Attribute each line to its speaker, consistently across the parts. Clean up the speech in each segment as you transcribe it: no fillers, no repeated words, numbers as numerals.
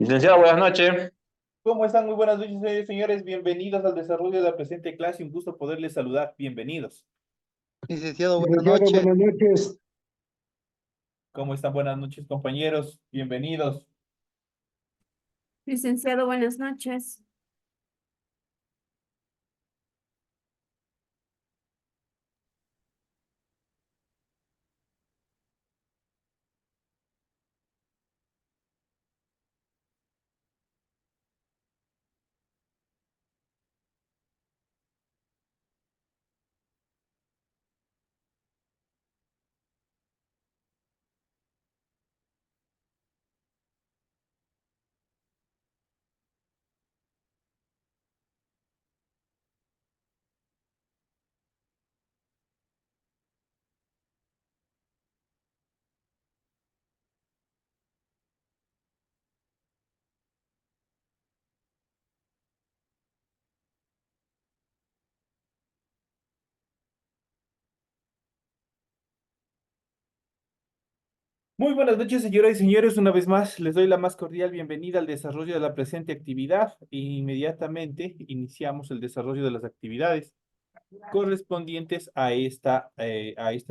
Speaker 1: Licenciado, buenas noches.
Speaker 2: ¿Cómo están? Muy buenas noches, señores. Bienvenidos al desarrollo de la presente clase. Un gusto poderles saludar. Bienvenidos.
Speaker 3: Licenciado, buenas
Speaker 4: Licenciado,
Speaker 3: noches.
Speaker 4: buenas noches.
Speaker 2: ¿Cómo están? Buenas noches, compañeros. Bienvenidos.
Speaker 5: Licenciado, buenas noches.
Speaker 2: Muy buenas noches, señoras y señores. Una vez más, les doy la más cordial bienvenida al desarrollo de la presente actividad. E inmediatamente iniciamos el desarrollo de las actividades correspondientes a esta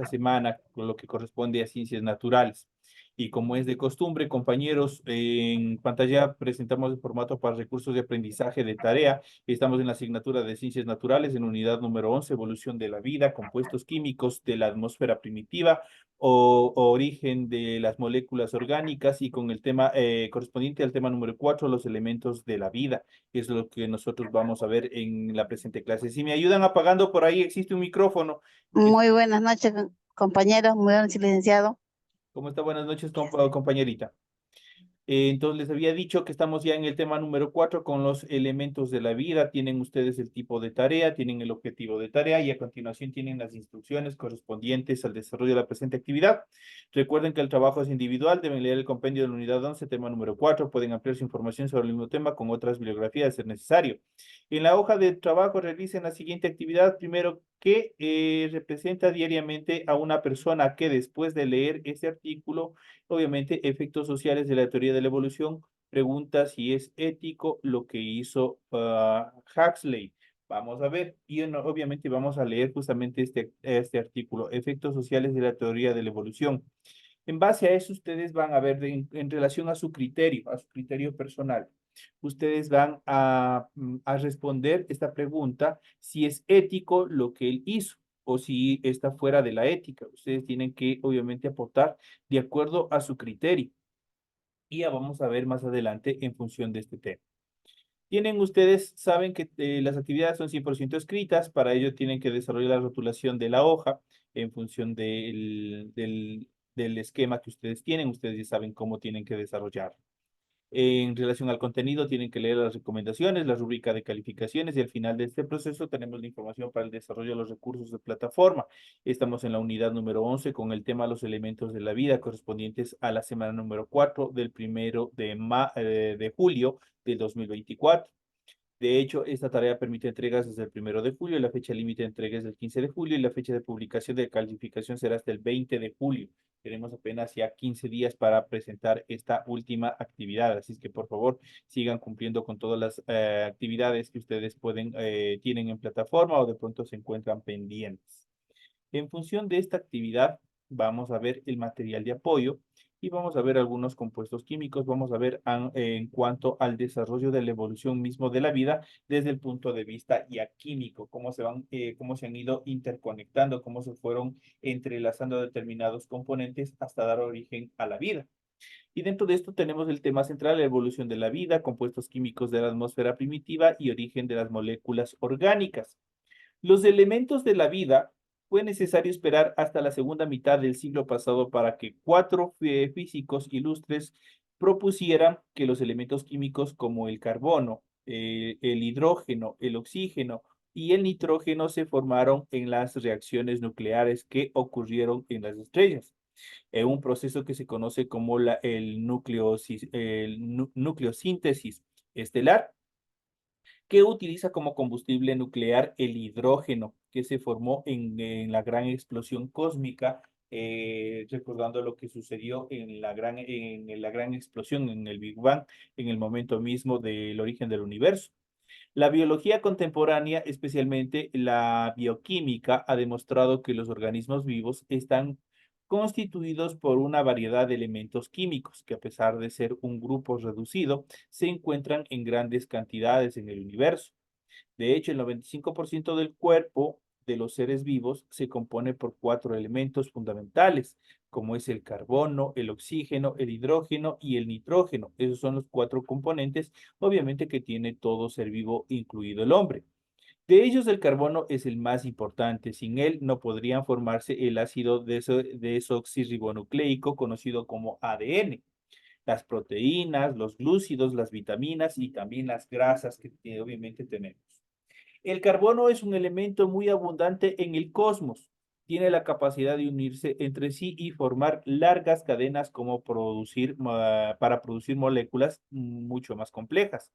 Speaker 2: semana, con lo que corresponde a ciencias naturales. Y como es de costumbre, compañeros, en pantalla presentamos el formato para recursos de aprendizaje de tarea. Estamos en la asignatura de ciencias naturales, en unidad número 11, evolución de la vida, compuestos químicos de la atmósfera primitiva o origen de las moléculas orgánicas, y con el tema correspondiente al tema número 4, los elementos de la vida, que es lo que nosotros vamos a ver en la presente clase. Si me ayudan apagando por ahí, existe un micrófono.
Speaker 3: Muy buenas noches, compañeros. Muy buenas noches, licenciado.
Speaker 2: ¿Cómo está? Buenas noches, compañerita. Entonces les había dicho que estamos ya en el tema número 4 con los elementos de la vida. Tienen ustedes el tipo de tarea, tienen el objetivo de tarea y a continuación tienen las instrucciones correspondientes al desarrollo de la presente actividad. Recuerden que el trabajo es individual, deben leer el compendio de la unidad 11, tema número 4. Pueden ampliar su información sobre el mismo tema con otras bibliografías de ser necesario. En la hoja de trabajo realicen la siguiente actividad. Primero, que representa diariamente a una persona que después de leer este artículo, obviamente, efectos sociales de la teoría de la evolución, pregunta si es ético lo que hizo Huxley. Vamos a ver, y obviamente vamos a leer justamente este artículo, efectos sociales de la teoría de la evolución. En base a eso, ustedes van a ver en relación a su criterio personal. Ustedes van a responder esta pregunta si es ético lo que él hizo o si está fuera de la ética. Ustedes tienen que, obviamente, aportar de acuerdo a su criterio. Y ya vamos a ver más adelante en función de este tema. Ustedes saben que las actividades son 100% escritas, para ello tienen que desarrollar la rotulación de la hoja en función del esquema que ustedes ya saben cómo tienen que desarrollar. En relación al contenido, tienen que leer las recomendaciones, la rúbrica de calificaciones, y al final de este proceso tenemos la información para el desarrollo de los recursos de plataforma. Estamos en la unidad número 11 con el tema los elementos de la vida correspondientes a la semana número 4 del primero de julio del 2024. De hecho, esta tarea permite entregas desde el 1 de julio, la fecha límite de entrega es del 15 de julio y la fecha de publicación de calificación será hasta el 20 de julio. Tenemos apenas ya 15 días para presentar esta última actividad, así es que por favor sigan cumpliendo con todas las actividades que ustedes tienen en plataforma o de pronto se encuentran pendientes. En función de esta actividad, vamos a ver el material de apoyo y vamos a ver algunos compuestos químicos. Vamos a ver en cuanto al desarrollo de la evolución mismo de la vida desde el punto de vista ya químico, cómo se han ido interconectando, cómo se fueron entrelazando determinados componentes hasta dar origen a la vida. Y dentro de esto tenemos el tema central, la evolución de la vida, compuestos químicos de la atmósfera primitiva y origen de las moléculas orgánicas. Los elementos de la vida. Fue necesario esperar hasta la segunda mitad del siglo pasado para que cuatro físicos ilustres propusieran que los elementos químicos como el carbono, el hidrógeno, el oxígeno y el nitrógeno se formaron en las reacciones nucleares que ocurrieron en las estrellas. En un proceso que se conoce como nucleosíntesis estelar, que utiliza como combustible nuclear el hidrógeno que se formó en la gran explosión cósmica recordando lo que sucedió en la gran explosión, en el Big Bang, en el momento mismo del origen del universo. La biología contemporánea, especialmente la bioquímica, ha demostrado que los organismos vivos están constituidos por una variedad de elementos químicos que, a pesar de ser un grupo reducido, se encuentran en grandes cantidades en el universo. De hecho, el 95% del cuerpo de los seres vivos se compone por cuatro elementos fundamentales, como es el carbono, el oxígeno, el hidrógeno y el nitrógeno. Esos son los cuatro componentes, obviamente, que tiene todo ser vivo, incluido el hombre. De ellos, el carbono es el más importante. Sin él no podrían formarse el ácido desoxirribonucleico, conocido como ADN, las proteínas, los glúcidos, las vitaminas y también las grasas que obviamente tenemos. El carbono es un elemento muy abundante en el cosmos. Tiene la capacidad de unirse entre sí y formar largas cadenas para producir moléculas mucho más complejas.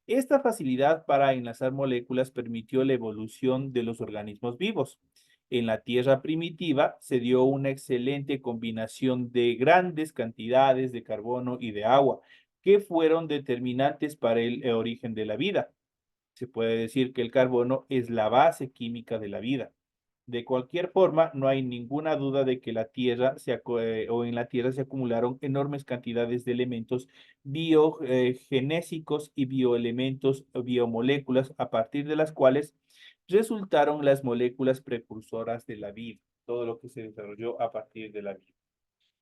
Speaker 2: Esta facilidad para enlazar moléculas permitió la evolución de los organismos vivos. En la Tierra primitiva se dio una excelente combinación de grandes cantidades de carbono y de agua, que fueron determinantes para el origen de la vida. Se puede decir que el carbono es la base química de la vida. De cualquier forma, no hay ninguna duda de que en la Tierra se acumularon enormes cantidades de elementos biogenésicos y bioelementos, biomoléculas, a partir de las cuales resultaron las moléculas precursoras de la vida, todo lo que se desarrolló a partir de la vida.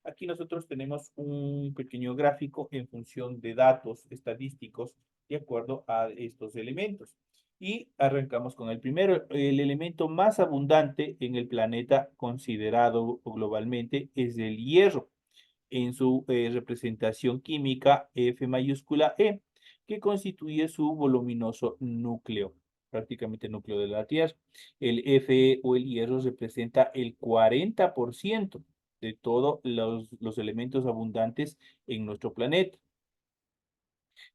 Speaker 2: Aquí nosotros tenemos un pequeño gráfico en función de datos estadísticos de acuerdo a estos elementos. Y arrancamos con el primero. El elemento más abundante en el planeta considerado globalmente es el hierro, en su representación química F mayúscula E, que constituye su voluminoso núcleo, prácticamente el núcleo de la Tierra. El Fe o el hierro representa el 40% de todos los elementos abundantes en nuestro planeta.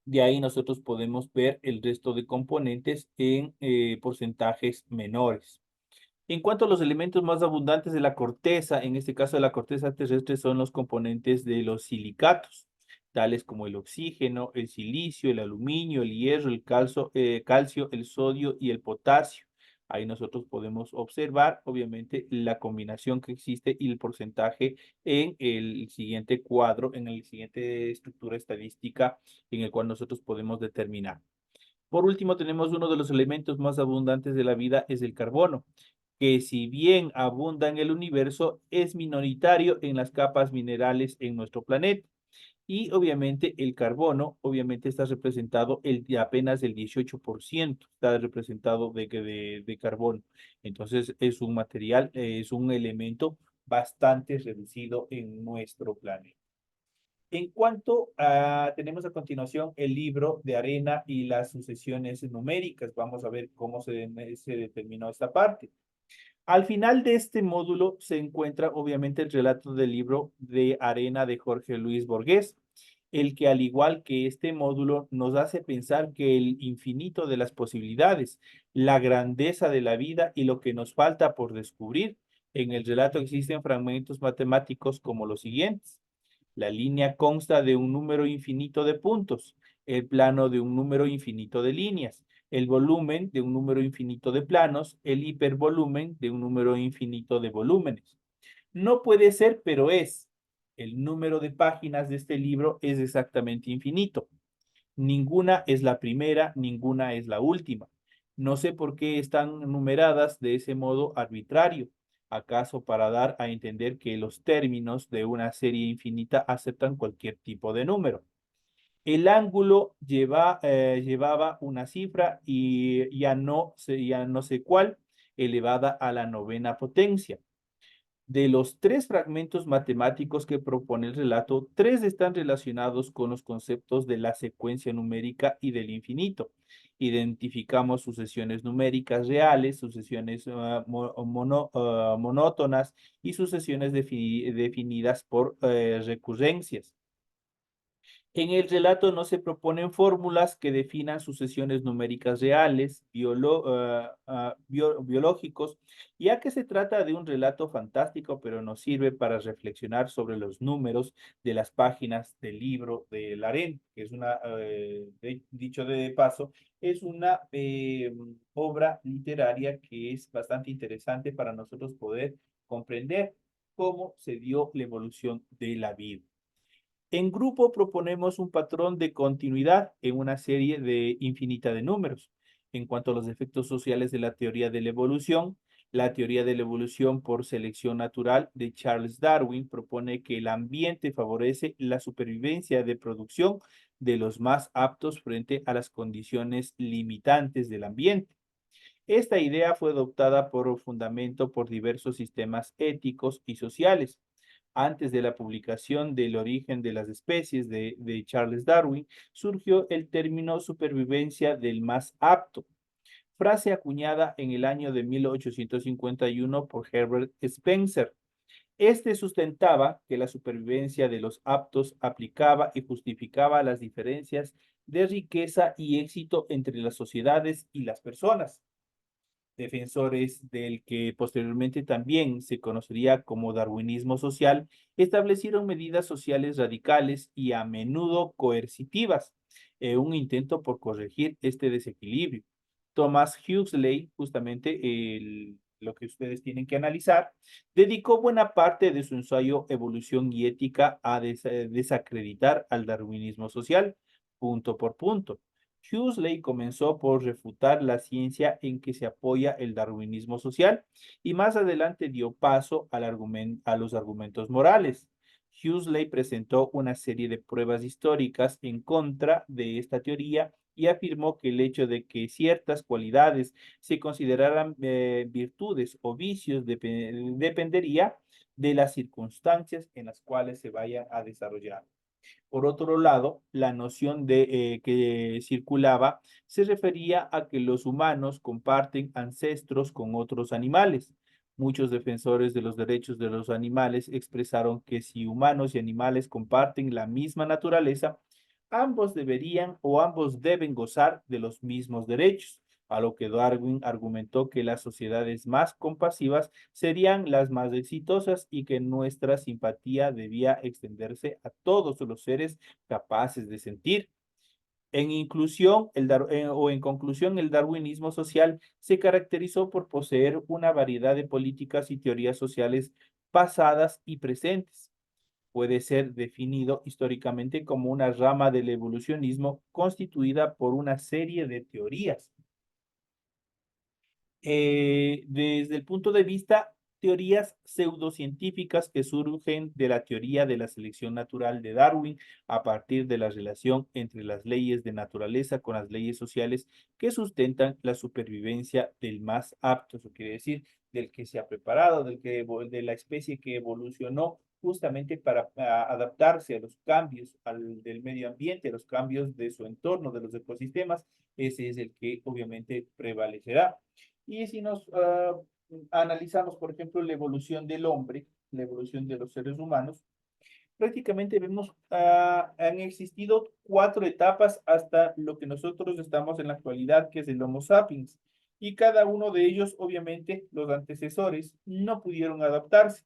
Speaker 2: De ahí nosotros podemos ver el resto de componentes en porcentajes menores. En cuanto a los elementos más abundantes de la corteza, en este caso de la corteza terrestre, son los componentes de los silicatos, tales como el oxígeno, el silicio, el aluminio, el hierro, el calcio, el sodio y el potasio. Ahí nosotros podemos observar, obviamente, la combinación que existe y el porcentaje en el siguiente cuadro, en la siguiente estructura estadística en el cual nosotros podemos determinar. Por último, tenemos uno de los elementos más abundantes de la vida, es el carbono, que si bien abunda en el universo, es minoritario en las capas minerales en nuestro planeta. Y obviamente el carbono, obviamente está representado apenas el 18%, está representado de carbono. Entonces es un material, es un elemento bastante reducido en nuestro planeta. En cuanto a, tenemos a continuación el libro de arena y las sucesiones numéricas. Vamos a ver cómo se determinó esta parte. Al final de este módulo se encuentra obviamente el relato del libro de arena de Jorge Luis Borges, el que, al igual que este módulo, nos hace pensar que el infinito de las posibilidades, la grandeza de la vida y lo que nos falta por descubrir. En el relato existen fragmentos matemáticos como los siguientes: la línea consta de un número infinito de puntos, el plano de un número infinito de líneas, el volumen de un número infinito de planos, el hipervolumen de un número infinito de volúmenes. No puede ser, pero es. El número de páginas de este libro es exactamente infinito. Ninguna es la primera, ninguna es la última. No sé por qué están numeradas de ese modo arbitrario. ¿Acaso para dar a entender que los términos de una serie infinita aceptan cualquier tipo de número? El ángulo llevaba una cifra y ya no sé cuál, elevada a la novena potencia. De los tres fragmentos matemáticos que propone el relato, tres están relacionados con los conceptos de la secuencia numérica y del infinito. Identificamos sucesiones numéricas reales, sucesiones monótonas y sucesiones definidas por recurrencias. En el relato no se proponen fórmulas que definan sucesiones numéricas reales, biológicos, ya que se trata de un relato fantástico, pero nos sirve para reflexionar sobre los números de las páginas del libro de Larén, que es una, dicho de paso, es una obra literaria que es bastante interesante para nosotros poder comprender cómo se dio la evolución de la vida. En grupo proponemos un patrón de continuidad en una serie de infinita de números. En cuanto a los efectos sociales de la teoría de la teoría de la evolución por selección natural de Charles Darwin propone que el ambiente favorece la supervivencia de producción de los más aptos frente a las condiciones limitantes del ambiente. Esta idea fue adoptada por fundamento por diversos sistemas éticos y sociales. Antes de la publicación del origen de las especies de Charles Darwin, surgió el término supervivencia del más apto, frase acuñada en el año de 1851 por Herbert Spencer. Este sustentaba que la supervivencia de los aptos aplicaba y justificaba las diferencias de riqueza y éxito entre las sociedades y las personas. Defensores del que posteriormente también se conocería como darwinismo social, establecieron medidas sociales radicales y a menudo coercitivas, un intento por corregir este desequilibrio. Thomas Huxley, justamente lo que ustedes tienen que analizar, dedicó buena parte de su ensayo Evolución y Ética a desacreditar al darwinismo social, punto por punto. Huxley comenzó por refutar la ciencia en que se apoya el darwinismo social y más adelante dio paso a los argumentos morales. Huxley presentó una serie de pruebas históricas en contra de esta teoría y afirmó que el hecho de que ciertas cualidades se consideraran virtudes o vicios dependería de las circunstancias en las cuales se vayan a desarrollar. Por otro lado, la noción de que circulaba se refería a que los humanos comparten ancestros con otros animales. Muchos defensores de los derechos de los animales expresaron que si humanos y animales comparten la misma naturaleza, ambos deberían o ambos deben gozar de los mismos derechos, a lo que Darwin argumentó que las sociedades más compasivas serían las más exitosas y que nuestra simpatía debía extenderse a todos los seres capaces de sentir. En conclusión, el darwinismo social se caracterizó por poseer una variedad de políticas y teorías sociales pasadas y presentes. Puede ser definido históricamente como una rama del evolucionismo constituida por una serie de teorías desde el punto de vista teorías pseudocientíficas que surgen de la teoría de la selección natural de Darwin a partir de la relación entre las leyes de naturaleza con las leyes sociales que sustentan la supervivencia del más apto, eso quiere decir del que se ha preparado, de la especie que evolucionó justamente para adaptarse a los cambios del medio ambiente, a los cambios de su entorno, de los ecosistemas, ese es el que obviamente prevalecerá. Y si nos analizamos, por ejemplo, la evolución del hombre, la evolución de los seres humanos, prácticamente vemos, han existido cuatro etapas hasta lo que nosotros estamos en la actualidad, que es el Homo sapiens. Y cada uno de ellos, obviamente, los antecesores no pudieron adaptarse.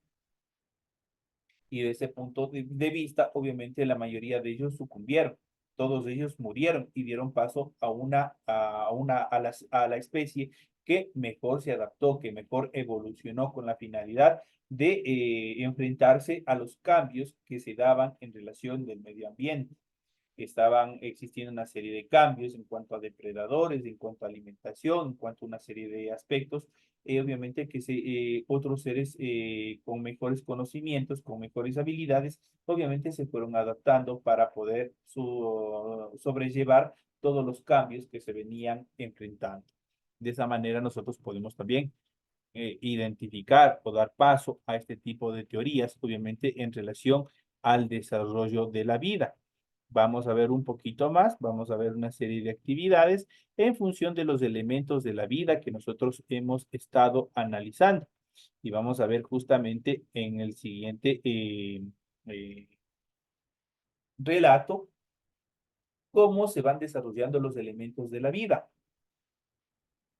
Speaker 2: Y de ese punto de vista, obviamente, la mayoría de ellos sucumbieron. Todos ellos murieron y dieron paso a la especie que mejor se adaptó, que mejor evolucionó con la finalidad de enfrentarse a los cambios que se daban en relación del medio ambiente. Estaban existiendo una serie de cambios en cuanto a depredadores, en cuanto a alimentación, en cuanto a una serie de aspectos. Obviamente que otros seres con mejores conocimientos, con mejores habilidades, obviamente se fueron adaptando para poder sobrellevar todos los cambios que se venían enfrentando. De esa manera nosotros podemos también identificar o dar paso a este tipo de teorías, obviamente en relación al desarrollo de la vida. Vamos a ver un poquito más, vamos a ver una serie de actividades en función de los elementos de la vida que nosotros hemos estado analizando. Y vamos a ver justamente en el siguiente eh, relato cómo se van desarrollando los elementos de la vida.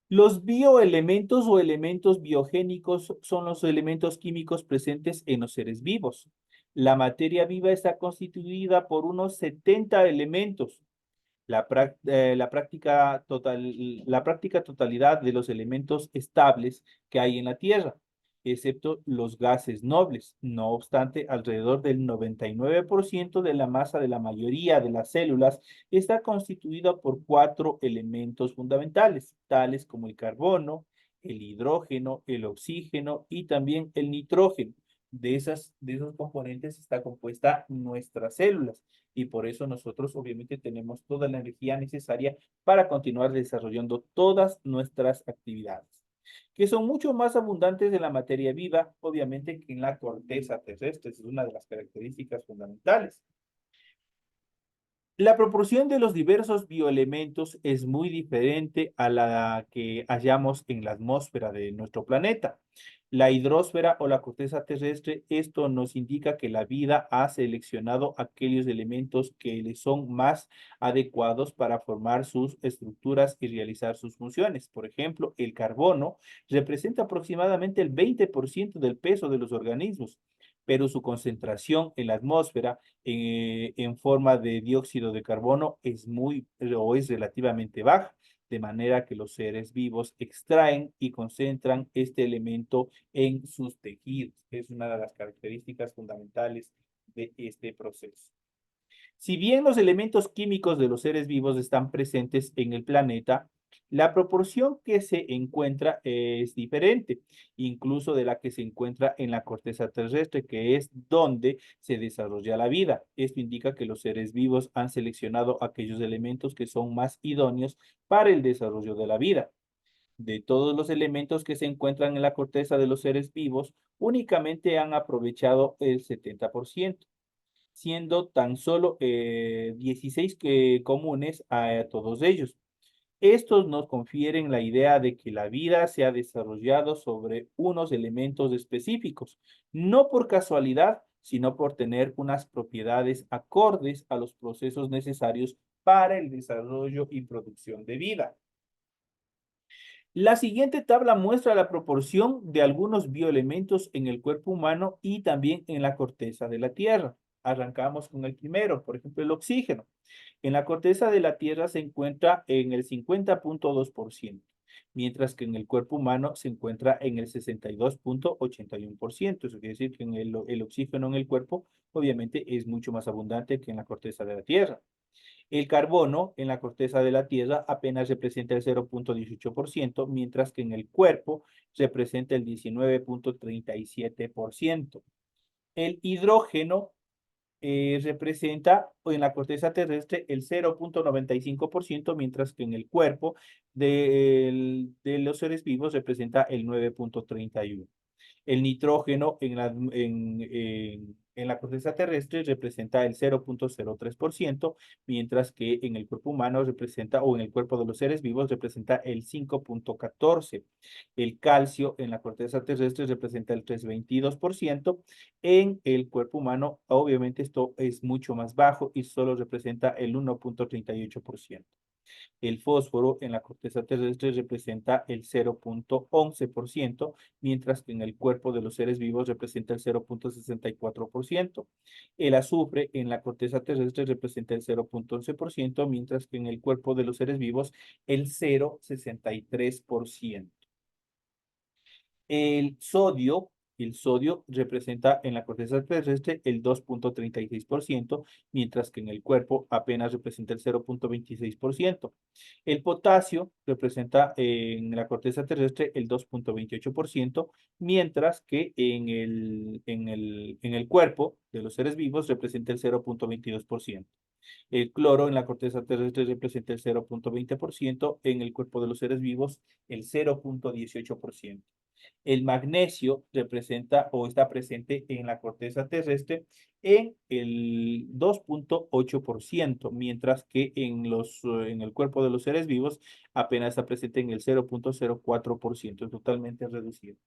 Speaker 2: Los bioelementos o elementos biogénicos son los elementos químicos presentes en los seres vivos. La materia viva está constituida por unos 70 elementos. La práctica totalidad de los elementos estables que hay en la Tierra, excepto los gases nobles. No obstante, alrededor del 99% de la masa de la mayoría de las células está constituida por 4 elementos fundamentales, tales como el carbono, el hidrógeno, el oxígeno y también el nitrógeno. De esos componentes está compuesta nuestras células y por eso nosotros obviamente tenemos toda la energía necesaria para continuar desarrollando todas nuestras actividades, que son mucho más abundantes en la materia viva, obviamente, que en la corteza terrestre. Es una de las características fundamentales. La proporción de los diversos bioelementos es muy diferente a la que hallamos en la atmósfera de nuestro planeta. La hidrosfera o la corteza terrestre, esto nos indica que la vida ha seleccionado aquellos elementos que le son más adecuados para formar sus estructuras y realizar sus funciones. Por ejemplo, el carbono representa aproximadamente el 20% del peso de los organismos, pero su concentración en la atmósfera en forma de dióxido de carbono es relativamente baja, de manera que los seres vivos extraen y concentran este elemento en sus tejidos. Es una de las características fundamentales de este proceso. Si bien los elementos químicos de los seres vivos están presentes en el planeta, la proporción que se encuentra es diferente, incluso de la que se encuentra en la corteza terrestre, que es donde se desarrolla la vida. Esto indica que los seres vivos han seleccionado aquellos elementos que son más idóneos para el desarrollo de la vida. De todos los elementos que se encuentran en la corteza de los seres vivos, únicamente han aprovechado el 70%, siendo tan solo 16 comunes a todos ellos. Estos nos confieren la idea de que la vida se ha desarrollado sobre unos elementos específicos, no por casualidad, sino por tener unas propiedades acordes a los procesos necesarios para el desarrollo y producción de vida. La siguiente tabla muestra la proporción de algunos bioelementos en el cuerpo humano y también en la corteza de la Tierra. Arrancamos con el primero, por ejemplo, el oxígeno. En la corteza de la Tierra se encuentra en el 50,2%, mientras que en el cuerpo humano se encuentra en el 62,81%. Eso quiere decir que el oxígeno en el cuerpo obviamente es mucho más abundante que en la corteza de la Tierra. El carbono en la corteza de la Tierra apenas representa el 0,18%, mientras que en el cuerpo representa el 19,37%. El hidrógeno representa en la corteza terrestre el 0,95%, mientras que en el cuerpo de los seres vivos representa el 9,31%. El nitrógeno en la corteza terrestre representa el 0,03%, mientras que en el cuerpo humano representa, o en el cuerpo de los seres vivos, representa el 5,14%. El calcio en la corteza terrestre representa el 3,22%. En el cuerpo humano, obviamente, esto es mucho más bajo y solo representa el 1,38%. El fósforo en la corteza terrestre representa el 0,11%, mientras que en el cuerpo de los seres vivos representa el 0,64%. El azufre en la corteza terrestre representa el 0,11%, mientras que en el cuerpo de los seres vivos el 0,63%. El sodio representa en la corteza terrestre el 2,36%, mientras que en el cuerpo apenas representa el 0,26%. El potasio representa en la corteza terrestre el 2,28%, mientras que en el cuerpo de los seres vivos representa el 0,22%. El cloro en la corteza terrestre representa el 0,20%, en el cuerpo de los seres vivos el 0,18%. El magnesio representa o está presente en la corteza terrestre en el 2,8%, mientras que en el cuerpo de los seres vivos apenas está presente en el 0,04%, totalmente reducido.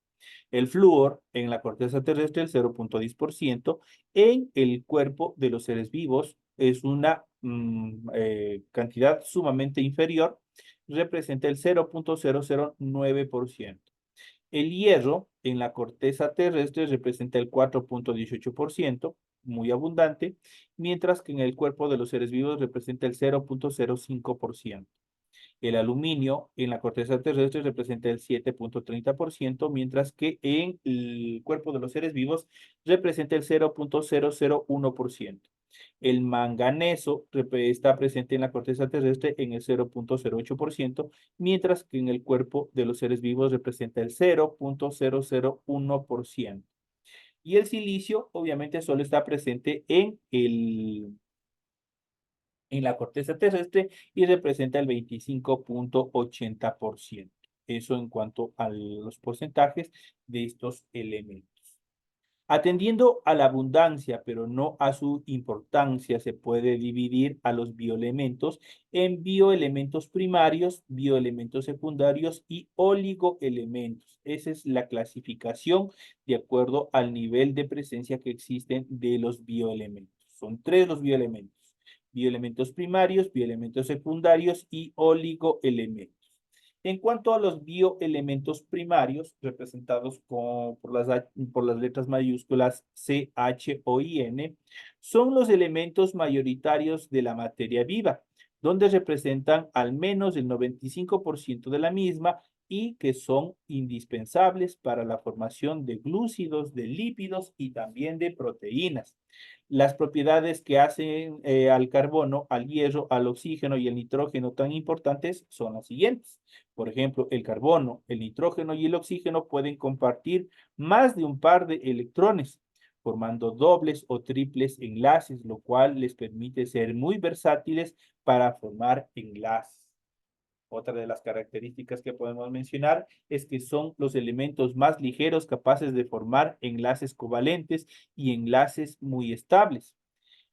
Speaker 2: El flúor en la corteza terrestre el 0,10%, en el cuerpo de los seres vivos es una cantidad sumamente inferior, representa el 0,009%. El hierro en la corteza terrestre representa el 4,18%, muy abundante, mientras que en el cuerpo de los seres vivos representa el 0,05%. El aluminio en la corteza terrestre representa el 7,30%, mientras que en el cuerpo de los seres vivos representa el 0,001%. El manganeso está presente en la corteza terrestre en el 0,08%, mientras que en el cuerpo de los seres vivos representa el 0,001%. Y el silicio, obviamente, solo está presente en la corteza terrestre y representa el 25,80%. Eso en cuanto a los porcentajes de estos elementos. Atendiendo a la abundancia, pero no a su importancia, se puede dividir a los bioelementos en bioelementos primarios, bioelementos secundarios y oligoelementos. Esa es la clasificación de acuerdo al nivel de presencia que existen de los bioelementos. Son tres los bioelementos: bioelementos primarios, bioelementos secundarios y oligoelementos. En cuanto a los bioelementos primarios, representados por las letras mayúsculas C, H o I, N, son los elementos mayoritarios de la materia viva, donde representan al menos el 95% de la misma y que son indispensables para la formación de glúcidos, de lípidos y también de proteínas. Las propiedades que hacen al carbono, al hierro, al oxígeno y al nitrógeno tan importantes son las siguientes. Por ejemplo, el carbono, el nitrógeno y el oxígeno pueden compartir más de un par de electrones, formando dobles o triples enlaces, lo cual les permite ser muy versátiles para formar enlaces. Otra de las características que podemos mencionar es que son los elementos más ligeros capaces de formar enlaces covalentes y enlaces muy estables.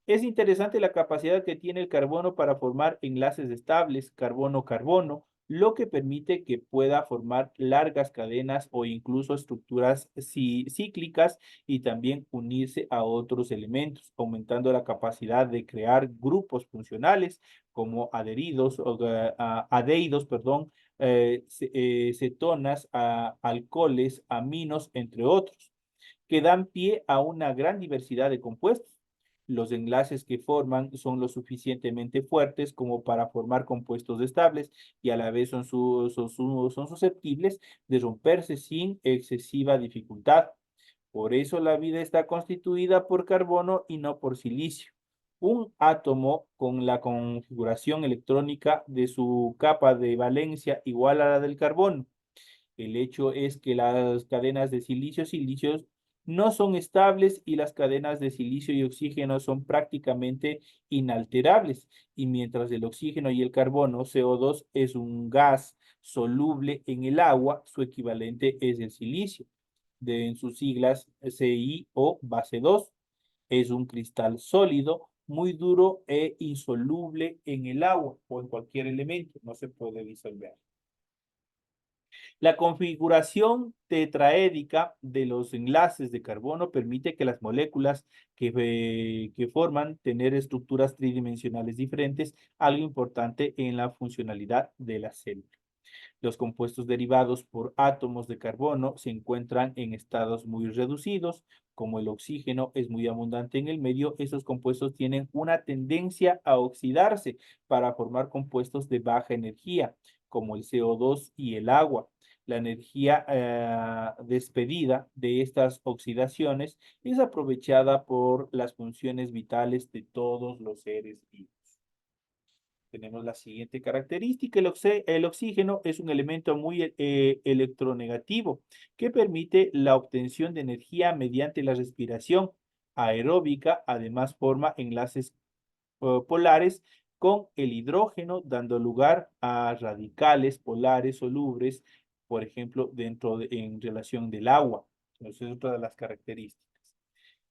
Speaker 2: Es interesante la capacidad que tiene el carbono para formar enlaces estables, carbono-carbono, lo que permite que pueda formar largas cadenas o incluso estructuras cíclicas y también unirse a otros elementos, aumentando la capacidad de crear grupos funcionales como adheridos, perdón, cetonas, alcoholes, aminos, entre otros, que dan pie a una gran diversidad de compuestos. Los enlaces que forman son lo suficientemente fuertes como para formar compuestos estables y a la vez son susceptibles de romperse sin excesiva dificultad. Por eso la vida está constituida por carbono y no por silicio. Un átomo con la configuración electrónica de su capa de valencia igual a la del carbono. El hecho es que las cadenas de silicios no son estables y las cadenas de silicio y oxígeno son prácticamente inalterables. Y mientras el oxígeno y el carbono, CO2, es un gas soluble en el agua, su equivalente es el silicio, en sus siglas CI o base 2. Es un cristal sólido, muy duro e insoluble en el agua o en cualquier elemento, no se puede disolver. La configuración tetraédica de los enlaces de carbono permite que las moléculas que forman tener estructuras tridimensionales diferentes, algo importante en la funcionalidad de la célula. Los compuestos derivados por átomos de carbono se encuentran en estados muy reducidos. Como el oxígeno es muy abundante en el medio, esos compuestos tienen una tendencia a oxidarse para formar compuestos de baja energía, como el CO2 y el agua. La energía despedida de estas oxidaciones es aprovechada por las funciones vitales de todos los seres vivos. Tenemos la siguiente característica: el oxígeno es un elemento muy electronegativo que permite la obtención de energía mediante la respiración aeróbica. Además, forma enlaces polares con el hidrógeno, dando lugar a radicales polares solubles por ejemplo, en relación del agua. Entonces, es otra de las características.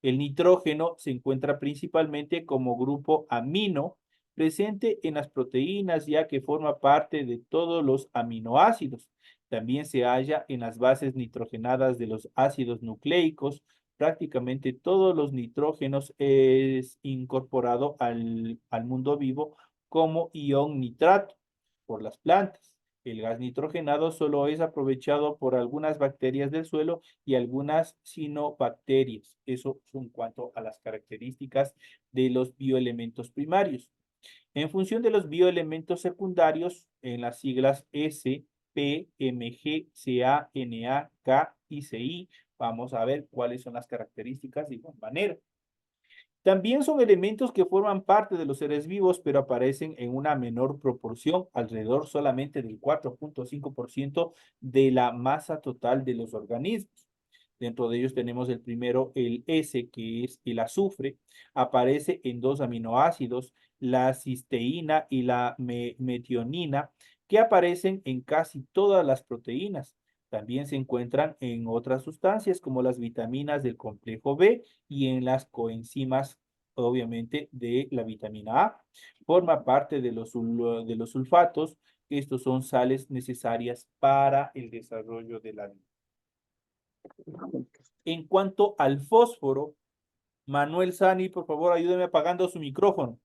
Speaker 2: El nitrógeno se encuentra principalmente como grupo amino presente en las proteínas, ya que forma parte de todos los aminoácidos. También se halla en las bases nitrogenadas de los ácidos nucleicos. Prácticamente todos los nitrógenos es incorporado al mundo vivo como ion nitrato por las plantas. El gas nitrogenado solo es aprovechado por algunas bacterias del suelo y algunas cianobacterias. Eso es en cuanto a las características de los bioelementos primarios. En función de los bioelementos secundarios, en las siglas S, P, Mg, Ca, Na, K y Ci, vamos a ver cuáles son las características de igual manera. También son elementos que forman parte de los seres vivos, pero aparecen en una menor proporción, alrededor solamente del 4.5% de la masa total de los organismos. Dentro de ellos tenemos el primero, el S, que es el azufre. Aparece en dos aminoácidos, la cisteína y la metionina, que aparecen en casi todas las proteínas. También se encuentran en otras sustancias como las vitaminas del complejo B y en las coenzimas, obviamente, de la vitamina A. Forma parte de de los sulfatos. Estos son sales necesarias para el desarrollo de la vida. En cuanto al fósforo, Manuel Sani, por favor, ayúdeme apagando su micrófono.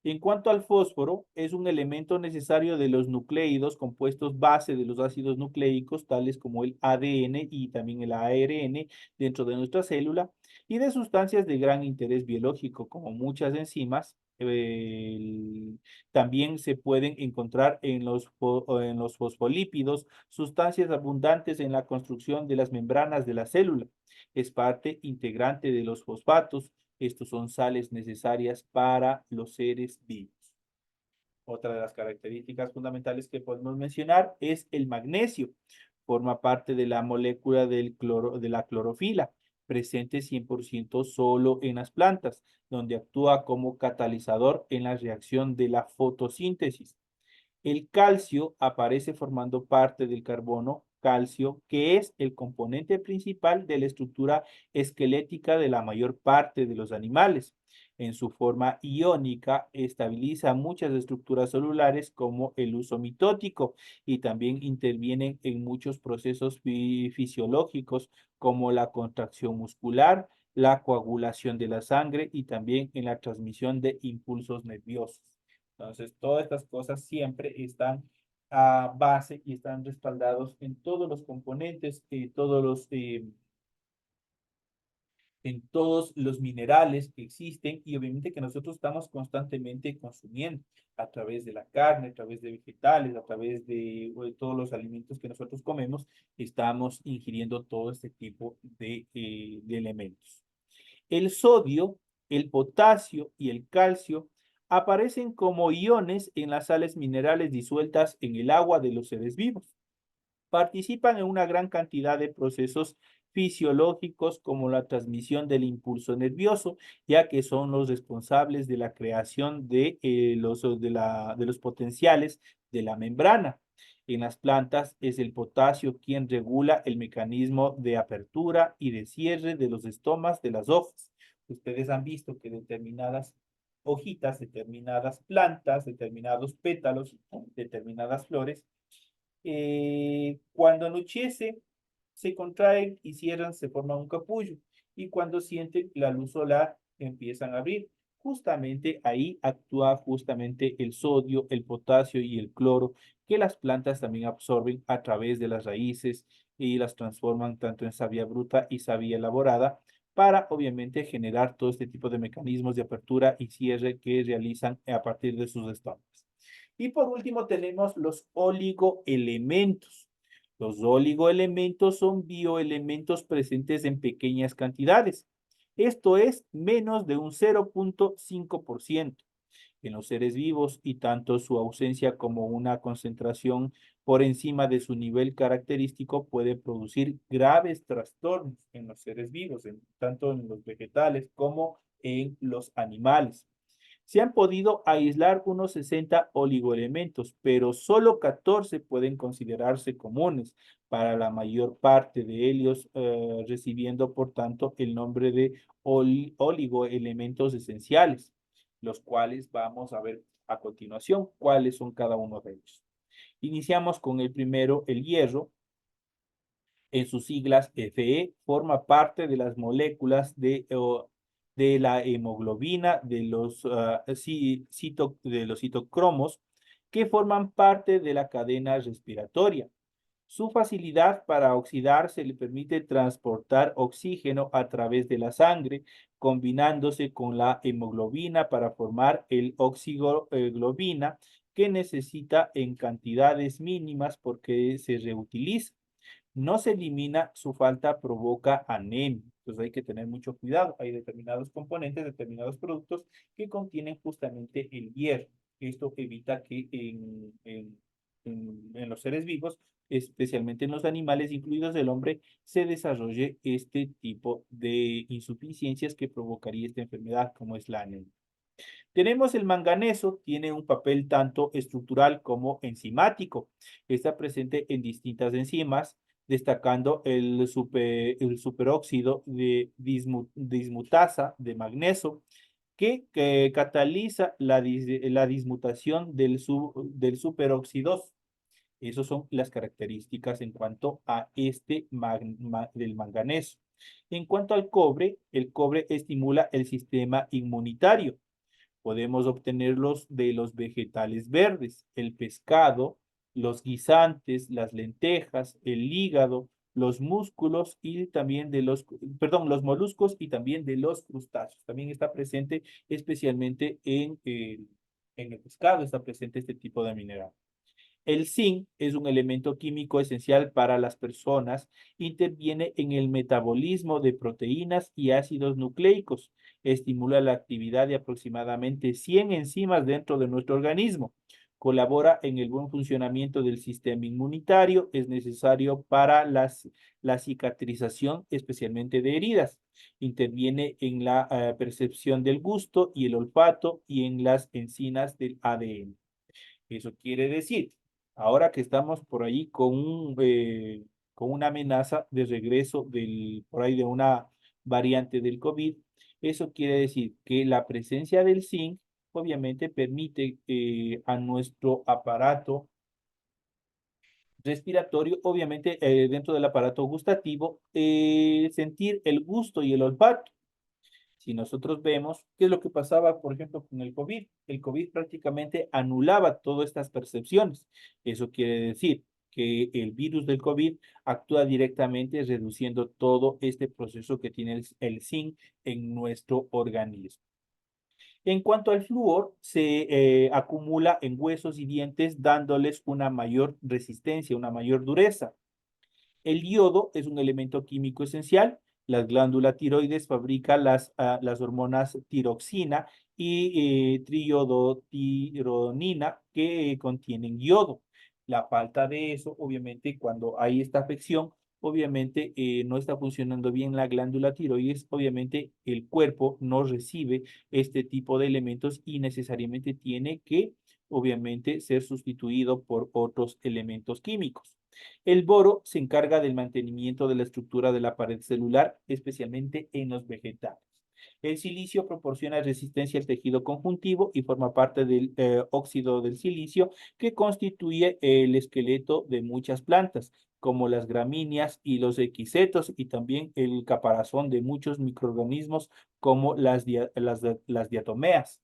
Speaker 2: En cuanto al fósforo, es un elemento necesario de los nucleídos, compuestos base de los ácidos nucleicos, tales como el ADN y también el ARN dentro de nuestra célula, y de sustancias de gran interés biológico, como muchas enzimas. También se pueden encontrar en en los fosfolípidos, sustancias abundantes en la construcción de las membranas de la célula. Es parte integrante de los fosfatos. Estos son sales necesarias para los seres vivos. Otra de las características fundamentales que podemos mencionar es el magnesio. Forma parte de la molécula de la clorofila, presente 100% solo en las plantas, donde actúa como catalizador en la reacción de la fotosíntesis. El calcio aparece formando parte del carbono calcio, que es el componente principal de la estructura esquelética de la mayor parte de los animales. En su forma iónica, estabiliza muchas estructuras celulares como el uso mitótico y también intervienen en muchos procesos fisiológicos como la contracción muscular, la coagulación de la sangre y también en la transmisión de impulsos nerviosos. Entonces, todas estas cosas siempre están a base y están respaldados en todos los componentes, en todos los minerales que existen y obviamente que nosotros estamos constantemente consumiendo a través de la carne, a través de vegetales, a través de todos los alimentos que nosotros comemos, estamos ingiriendo todo este tipo de elementos. El sodio, el potasio y el calcio aparecen como iones en las sales minerales disueltas en el agua de los seres vivos. Participan en una gran cantidad de procesos fisiológicos como la transmisión del impulso nervioso, ya que son los responsables de la creación de los potenciales de la membrana. En las plantas es el potasio quien regula el mecanismo de apertura y de cierre de los estomas de las hojas. Ustedes han visto que determinadas hojitas, determinadas plantas, determinados pétalos, determinadas flores, cuando anochece, se contraen y cierran, se forma un capullo. Y cuando sienten la luz solar, empiezan a abrir. Justamente ahí actúa justamente el sodio, el potasio y el cloro, que las plantas también absorben a través de las raíces y las transforman tanto en savia bruta y savia elaborada para obviamente generar todo este tipo de mecanismos de apertura y cierre que realizan a partir de sus estómagos. Y por último tenemos los oligoelementos. Los oligoelementos son bioelementos presentes en pequeñas cantidades. Esto es menos de un 0.5% en los seres vivos y tanto su ausencia como una concentración por encima de su nivel característico puede producir graves trastornos en los seres vivos, tanto en los vegetales como en los animales. Se han podido aislar unos 60 oligoelementos, pero solo 14 pueden considerarse comunes para la mayor parte de ellos, recibiendo por tanto el nombre de oligoelementos esenciales, los cuales vamos a ver a continuación cuáles son cada uno de ellos. Iniciamos con el primero, el hierro. En sus siglas Fe, forma parte de las moléculas de la hemoglobina, de los citocromos, que forman parte de la cadena respiratoria. Su facilidad para oxidarse le permite transportar oxígeno a través de la sangre, combinándose con la hemoglobina para formar el oxiglobina, que necesita en cantidades mínimas porque se reutiliza. No se elimina, su falta provoca anemia. Entonces hay que tener mucho cuidado. Hay determinados componentes, determinados productos que contienen justamente el hierro. Esto evita que en los seres vivos, especialmente en los animales, incluidos el hombre, se desarrolle este tipo de insuficiencias que provocaría esta enfermedad, como es la anemia. Tenemos el manganeso, tiene un papel tanto estructural como enzimático. Está presente en distintas enzimas, destacando el superóxido de dismutasa de magnesio, que cataliza la dismutación del superóxido. Esas son las características en cuanto a del manganeso. En cuanto al cobre, el cobre estimula el sistema inmunitario. Podemos obtenerlos de los vegetales verdes, el pescado, los guisantes, las lentejas, el hígado, los músculos y también los moluscos y también de los crustáceos. También está presente especialmente en el pescado, está presente este tipo de mineral. El zinc es un elemento químico esencial para las personas, interviene en el metabolismo de proteínas y ácidos nucleicos, estimula la actividad de aproximadamente 100 enzimas dentro de nuestro organismo, colabora en el buen funcionamiento del sistema inmunitario, es necesario para la cicatrización, especialmente de heridas, interviene en la percepción del gusto y el olfato y en las enzimas del ADN. Eso quiere decir, ahora que estamos por ahí con una amenaza de regreso por ahí de una variante del COVID, eso quiere decir que la presencia del zinc obviamente permite a nuestro aparato respiratorio, obviamente dentro del aparato gustativo, sentir el gusto y el olfato. Si nosotros vemos qué es lo que pasaba, por ejemplo, con el COVID prácticamente anulaba todas estas percepciones. Eso quiere decir que el virus del COVID actúa directamente reduciendo todo este proceso que tiene el zinc en nuestro organismo. En cuanto al flúor, se acumula en huesos y dientes dándoles una mayor resistencia, una mayor dureza. El yodo es un elemento químico esencial. La glándula tiroides fabrica las hormonas tiroxina y triodotironina que contienen yodo. La falta de eso, obviamente, cuando hay esta afección, obviamente no está funcionando bien la glándula tiroides, obviamente el cuerpo no recibe este tipo de elementos y necesariamente tiene que, obviamente, ser sustituido por otros elementos químicos. El boro se encarga del mantenimiento de la estructura de la pared celular, especialmente en los vegetales. El silicio proporciona resistencia al tejido conjuntivo y forma parte del óxido del silicio que constituye el esqueleto de muchas plantas, como las gramíneas y los equisetos, y también el caparazón de muchos microorganismos como las diatomeas.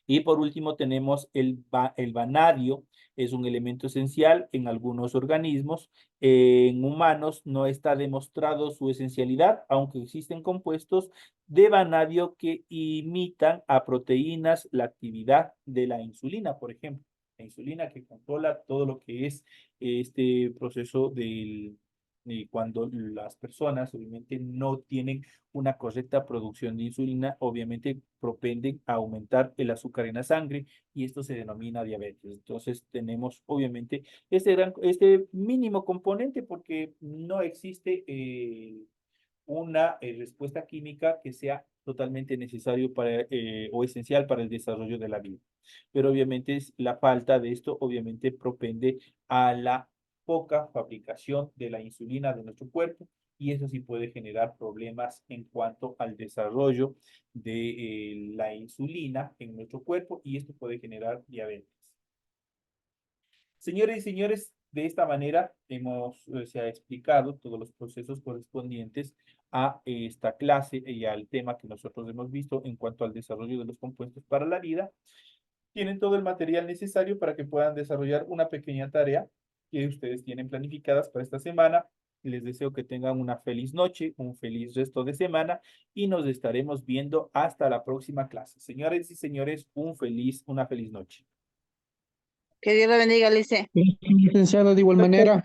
Speaker 2: Y por último tenemos el vanadio, es un elemento esencial en algunos organismos. En humanos no está demostrado su esencialidad, aunque existen compuestos de vanadio que imitan a proteínas la actividad de la insulina, por ejemplo. La insulina que controla todo lo que es este proceso cuando las personas obviamente no tienen una correcta producción de insulina, obviamente propenden a aumentar el azúcar en la sangre y esto se denomina diabetes. Entonces tenemos obviamente este mínimo componente porque no existe una respuesta química que sea totalmente necesario para, o esencial para el desarrollo de la vida. Pero obviamente la falta de esto obviamente propende a la poca fabricación de la insulina de nuestro cuerpo y eso sí puede generar problemas en cuanto al desarrollo de la insulina en nuestro cuerpo y esto puede generar diabetes. Señores y señores, de esta manera se ha explicado todos los procesos correspondientes a esta clase y al tema que nosotros hemos visto en cuanto al desarrollo de los compuestos para la vida. Tienen todo el material necesario para que puedan desarrollar una pequeña tarea que ustedes tienen planificadas para esta semana. Les deseo que tengan una feliz noche, un feliz resto de semana y nos estaremos viendo hasta la próxima clase. Señores y señores, una feliz noche.
Speaker 3: Que Dios lo bendiga, Lice.
Speaker 1: Licenciado, de igual manera.